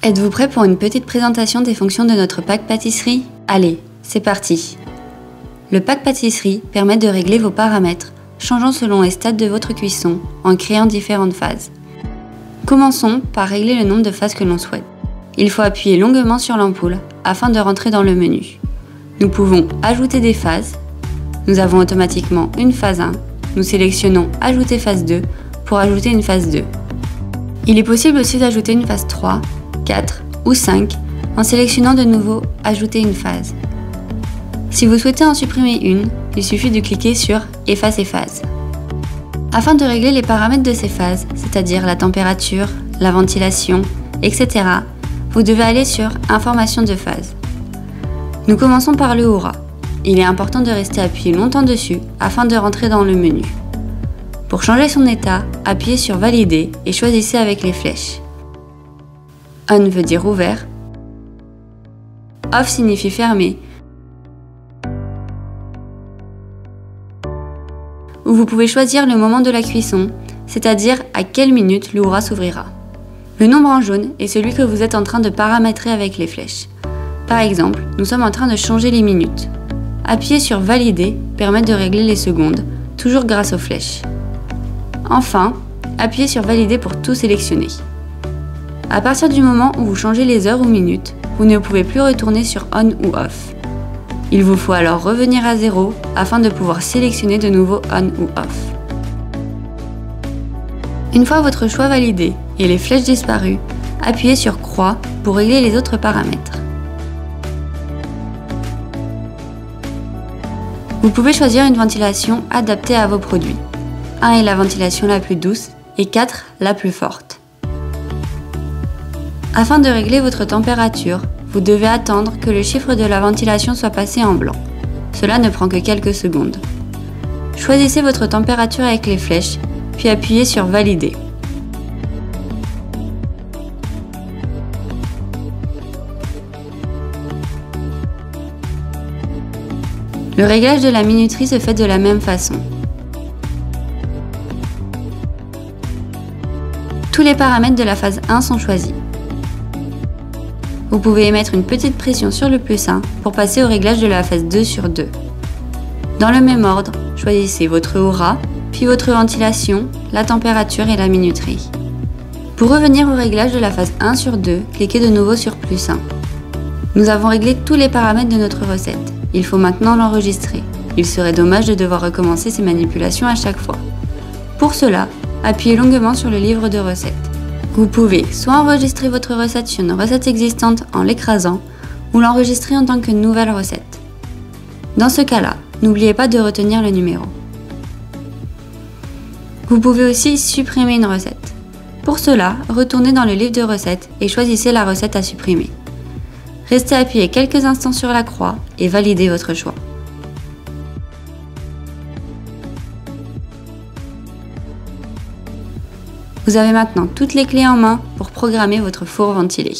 Êtes-vous prêt pour une petite présentation des fonctions de notre pack pâtisserie? Allez, c'est parti! Le pack pâtisserie permet de régler vos paramètres, changeant selon les stades de votre cuisson, en créant différentes phases. Commençons par régler le nombre de phases que l'on souhaite. Il faut appuyer longuement sur l'ampoule afin de rentrer dans le menu. Nous pouvons ajouter des phases. Nous avons automatiquement une phase 1. Nous sélectionnons Ajouter phase 2 pour ajouter une phase 2. Il est possible aussi d'ajouter une phase 3, 4 ou 5 en sélectionnant de nouveau Ajouter une phase. Si vous souhaitez en supprimer une, il suffit de cliquer sur Effacer phase. Afin de régler les paramètres de ces phases, c'est-à-dire la température, la ventilation, etc., vous devez aller sur Information de phase. Nous commençons par le Oura. Il est important de rester appuyé longtemps dessus afin de rentrer dans le menu. Pour changer son état, appuyez sur Valider et choisissez avec les flèches. On veut dire ouvert. Off signifie fermé. Ou vous pouvez choisir le moment de la cuisson, c'est-à-dire à quelle minute l'Oura s'ouvrira. Le nombre en jaune est celui que vous êtes en train de paramétrer avec les flèches. Par exemple, nous sommes en train de changer les minutes. Appuyer sur Valider permet de régler les secondes, toujours grâce aux flèches. Enfin, appuyez sur Valider pour tout sélectionner. À partir du moment où vous changez les heures ou minutes, vous ne pouvez plus retourner sur On ou Off. Il vous faut alors revenir à 0 afin de pouvoir sélectionner de nouveau On ou Off. Une fois votre choix validé et les flèches disparues, appuyez sur Croix pour régler les autres paramètres. Vous pouvez choisir une ventilation adaptée à vos produits. 1 est la ventilation la plus douce et 4 la plus forte. Afin de régler votre température, vous devez attendre que le chiffre de la ventilation soit passé en blanc. Cela ne prend que quelques secondes. Choisissez votre température avec les flèches, puis appuyez sur Valider. Le réglage de la minuterie se fait de la même façon. Tous les paramètres de la phase 1 sont choisis. Vous pouvez émettre une petite pression sur le plus 1 pour passer au réglage de la phase 2 sur 2. Dans le même ordre, choisissez votre Oura, puis votre ventilation, la température et la minuterie. Pour revenir au réglage de la phase 1 sur 2, cliquez de nouveau sur plus 1. Nous avons réglé tous les paramètres de notre recette. Il faut maintenant l'enregistrer. Il serait dommage de devoir recommencer ces manipulations à chaque fois. Pour cela, appuyez longuement sur le livre de recettes. Vous pouvez soit enregistrer votre recette sur une recette existante en l'écrasant, ou l'enregistrer en tant que nouvelle recette. Dans ce cas-là, n'oubliez pas de retenir le numéro. Vous pouvez aussi supprimer une recette. Pour cela, retournez dans le livre de recettes et choisissez la recette à supprimer. Restez appuyé quelques instants sur la croix et validez votre choix. Vous avez maintenant toutes les clés en main pour programmer votre four ventilé.